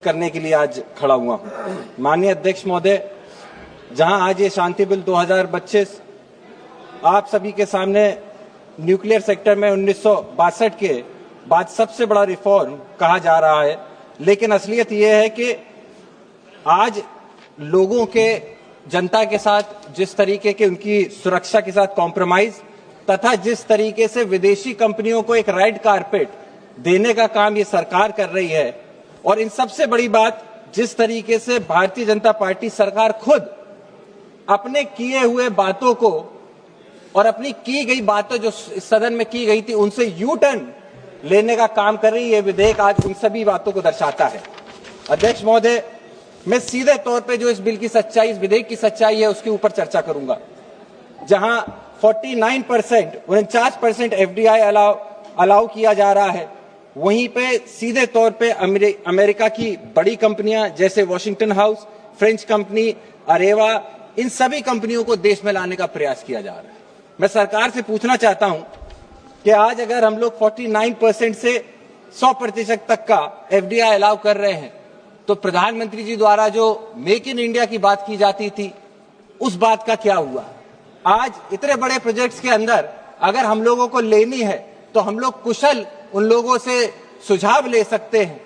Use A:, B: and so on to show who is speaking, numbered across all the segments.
A: करने के लिए आज खड़ा हुआ हूं। माननीय अध्यक्ष महोदय, जहां आज ये शांति बिल 2025 आप सभी के सामने न्यूक्लियर सेक्टर में 1962 के बाद सबसे बड़ा रिफॉर्म कहा जा रहा है, लेकिन असलियत ये है कि आज लोगों के जनता के साथ जिस तरीके के उनकी सुरक्षा के साथ कॉम्प्रोमाइज तथा जिस तरीके से विदेशी कंपनियों को एक रेड कारपेट देने का काम ये सरकार कर रही है, और इन सबसे बड़ी बात जिस तरीके से भारतीय जनता पार्टी सरकार खुद अपने किए हुए बातों को और अपनी की गई बातें जो सदन में की गई थी उनसे यू टर्न लेने का काम कर रही है, विधेयक आज उन सभी बातों को दर्शाता है। अध्यक्ष महोदय, मैं सीधे तौर पे जो इस बिल की सच्चाई, इस विधेयक की सच्चाई है उसके ऊपर चर्चा करूंगा। जहां 49% एफडीआई अलाउ किया जा रहा है, वहीं पे सीधे तौर पे अमेरिका की बड़ी कंपनियां जैसे Washington House, French company Areva, इन सभी कंपनियों को देश में लाने का प्रयास किया जा रहा है। मैं सरकार से पूछना चाहता हूं कि आज अगर हम लोग 49% से 100% तक का एफडीआई अलाउ कर रहे हैं, तो प्रधानमंत्री जी द्वारा जो मेक इन इंडिया की बात की जाती थी, उस बात का क्या हुआ? आज इतने बड़े प्रोजेक्ट्स के अंदर अगर हम लोगों को लेनी है तो हम लोग कुशल उन लोगों से सुझाव ले सकते हैं,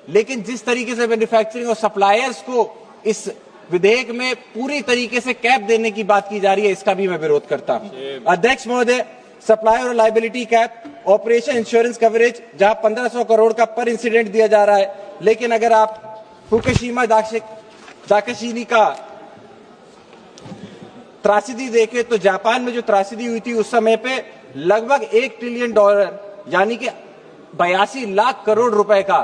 A: लेकिन जिस तरीके से मैन्युफैक्चरिंग और सप्लायर्स को इस विधेयक में पूरी तरीके से कैप देने की बात की जा रही है, इसका भी मैं विरोध करता हूं। अध्यक्ष महोदय, सप्लायर और liability cap, operation insurance coverage जहां 1500 करोड़ का पर इंसिडेंट दिया जा रहा है, लेकिन अगर आप फुकुशिमा दाकाशिनी का त्रासदी देखें तो जापान में जो त्रासदी हुई थी उस समय पे लगभग $1 ट्रिलियन यानी कि 82 लाख करोड़ रुपए का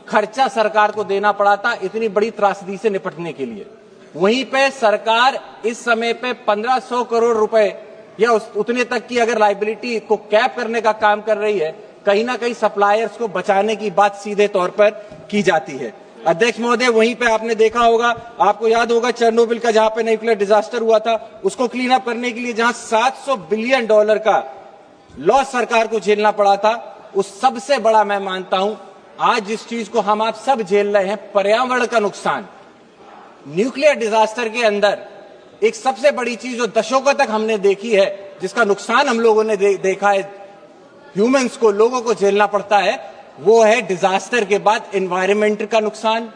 A: खर्चा सरकार को देना पड़ा था इतनी बड़ी त्रासदी से निपटने के लिए। वहीं पे सरकार इस समय पे 1500 करोड़ रुपए या उतने तक की अगर लायबिलिटी को कैप करने का काम कर रही है, कहीं ना कहीं सप्लायर्स को बचाने की बात सीधे तौर पर की जाती है। अध्यक्ष महोदय, वहीं पे आपने देखा होगा, आपको याद होगा चेरनोबिल का जहां पे न्यूक्लियर डिजास्टर हुआ था, उसको क्लीन अप करने के लिए जहां $700 बिलियन का लॉस सरकार को झेलना पड़ा था, उस सबसे बड़ा मैं मानता हूं आज जिस चीज को हम आप सब झेल रहे हैं, पर्यावरण का नुकसान। न्यूक्लियर डिजास्टर के अंदर एक सबसे बड़ी चीज जो दशकों तक हमने देखी है, जिसका नुकसान हम लोगों ने देखा है, ह्यूमंस को, लोगों को झेलना पड़ता है, वो है डिजास्टर के बाद एनवायरमेंट का नुकसान,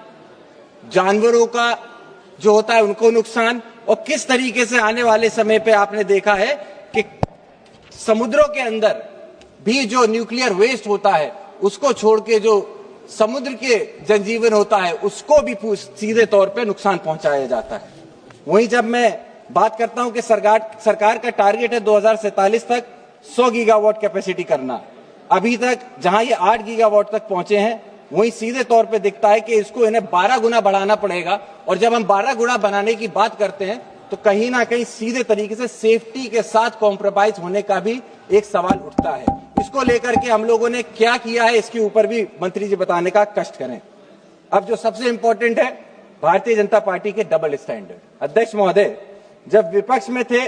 A: जानवरों का जो होता है उनको नुकसान, और किस तरीके से आने वाले समय पे आपने देखा है कि समुद्रों के अंदर भी जो न्यूक्लियर वेस्ट होता है उसको छोड़ के जो समुद्र के जनजीवन होता है उसको भी सीधे तौर पे नुकसान पहुंचाया जाता है। वहीं जब मैं बात करता हूं कि सरकार का टारगेट है 2047 तक 100 गीगावाट कैपेसिटी करना, अभी तक जहां ये 8 गीगावाट तक पहुंचे हैं, वहीं सीधे तौर पे दिखता है कि इसको इन्हें 12 गुना बढ़ाना पड़ेगा। और जब हम 12 गुना बनाने की बात करते हैं तो कहीं ना कहीं सीधे तरीके से सेफ्टी के साथ कॉम्प्रोमाइज होने का भी एक सवाल उठता है। इसको लेकर के हम लोगों ने क्या किया है, इसके ऊपर भी मंत्री जी बताने का कष्ट करें। अब जो सबसे इंपॉर्टेंट है, भारतीय जनता पार्टी के डबल स्टैंडर्ड। अध्यक्ष महोदय, जब विपक्ष में थे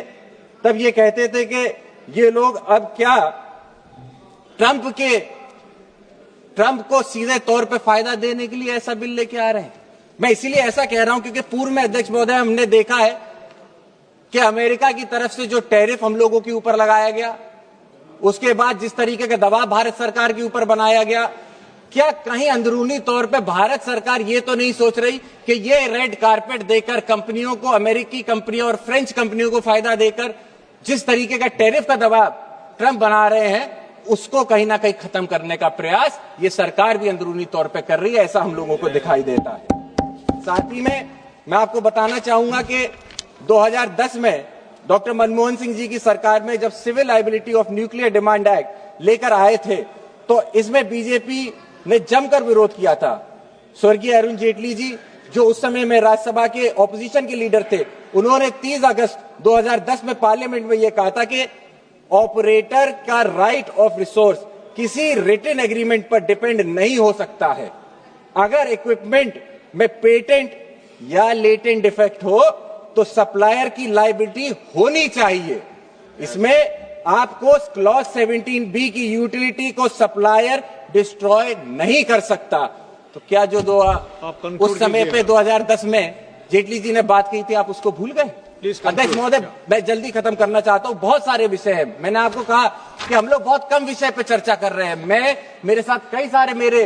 A: तब ये कहते थे कि ये लोग अब क्या ट्रंप को सीधे तौर पे फायदा देने के लिए ऐसा बिल लेके आ रहे हैं। मैं इसीलिए ऐसा कह रहा हूं क्योंकि पूर्व में अध्यक्ष महोदय हमने देखा है कि अमेरिका की तरफ से जो टैरिफ हम लोगों के ऊपर लगाया गया, उसके बाद जिस तरीके का दबाव भारत सरकार के ऊपर बनाया गया, क्या कहीं अंदरूनी तौर पे भारत सरकार ये तो नहीं सोच रही कि ये रेड कारपेट देकर कंपनियों को, अमेरिकी कंपनियों और फ्रेंच कंपनियों को फायदा देकर जिस तरीके का टैरिफ का दबाव ट्रंप बना रहे हैं, उसको कहीं ना कहीं खत्म करने का प्रयास ये सरकार भी अंदरूनी तौर पे कर रही है, ऐसा हम लोगों को दिखाई देता है। साथ ही में मैं आपको बताना चाहूंगा कि 2010 में डॉक्टर मनमोहन सिंह जी की सरकार में जब civil liability of nuclear damage act लेकर आए थे, तो इसमें बीजेपी ने जमकर विरोध किया था। स्वर्गीय अरुण जेटली जी, जो उस समय में राज्यसभा के ऑपोजिशन के लीडर थे, उन्होंने 30 अगस्त 2010 में पार्लियामेंट में यह कहा था कि ऑपरेटर का राइट ऑफ रिसोर्स किसी रिटन एग्रीमेंट पर डिपेंड नहीं हो सकता है। अगर इक्विपमेंट में पेटेंट या लेटेंट डिफेक्ट हो तो सप्लायर की लायबिलिटी होनी चाहिए। इसमें आपको क्लॉज 17B की यूटिलिटी को सप्लायर डिस्ट्रॉय नहीं कर सकता। तो क्या जो
B: conclude
A: उस समय पे 2010 में जेटली जी ने बात कही थी, आप उसको भूल गए? अध्यक्ष महोदय, मैं जल्दी खत्म करना चाहता हूं। बहुत सारे विषय हैं। मैंने आपको कहा कि हम लोग बहुत कम विषय पे चर्चा कर रहे हैं। मेरे साथ कई सारे मेरे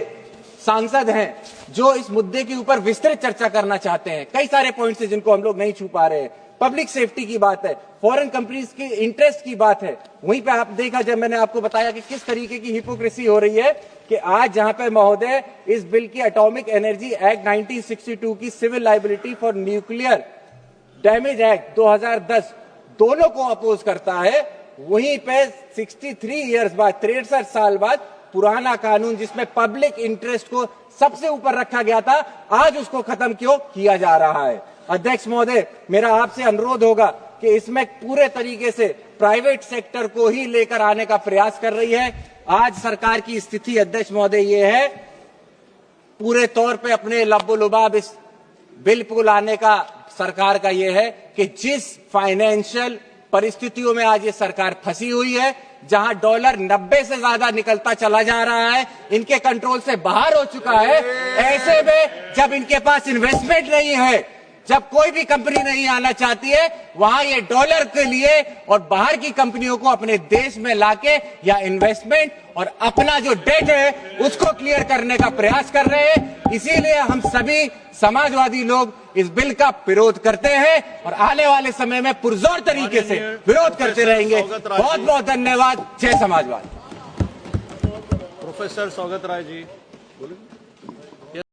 A: सांसद हैं जो इस मुद्दे के ऊपर विस्तृत चर्चा करना चाहते हैं। कई सारे पॉइंट्स हैं जिनको हम लोग नहीं छू पा रहे हैं। पब्लिक सेफ्टी की बात है, फॉरेन कंपनीज के इंटरेस्ट की बात है। वहीं पे आप देखा, जब मैंने आपको बताया कि किस तरीके की हिपोक्रेसी हो रही है, कि आज जहां पे महोदय इस बिल की एटॉमिक एनर्जी एक्ट 1962 की civil liability for nuclear damage act 2010 दोनों को अपोज करता है, वहीं पे 63 इयर्स बाद, 63 साल बाद पुराना कानून जिसमें पब्लिक इंटरेस्ट को सबसे ऊपर रखा गया था, आज उसको खत्म क्यों किया जा रहा है? अध्यक्ष महोदय, मेरा आपसे अनुरोध होगा कि इसमें पूरे तरीके से प्राइवेट सेक्टर को ही लेकर आने का प्रयास कर रही है। आज सरकार की स्थिति अध्यक्ष महोदय ये है, पूरे तौर पे अपने लब्बो-लुबाब इस बिल को लाने का सरकार का ये है कि जिस फाइनेंशियल परिस्थितियों में आज ये सरकार फंसी हुई है, जहां डॉलर 90 से ज्यादा निकलता चला जा रहा है, इनके कंट्रोल से बाहर हो चुका है, ऐसे में जब इनके पास इन्वेस्टमेंट नहीं है, जब कोई भी कंपनी नहीं आना चाहती है, वहां ये डॉलर के लिए और बाहर की कंपनियों को अपने देश में लाके या इन्वेस्टमेंट और अपना जो डेट है उसको क्लियर करने का प्रयास कर रहे हैं। इसीलिए हम सभी समाजवादी लोग इस बिल का विरोध करते हैं और आने वाले समय में पुरजोर तरीके से विरोध करते रहेंगे। बहुत बहुत धन्यवाद। जय समाजवाद।
B: प्रोफेसर सौगत राय जी बोले।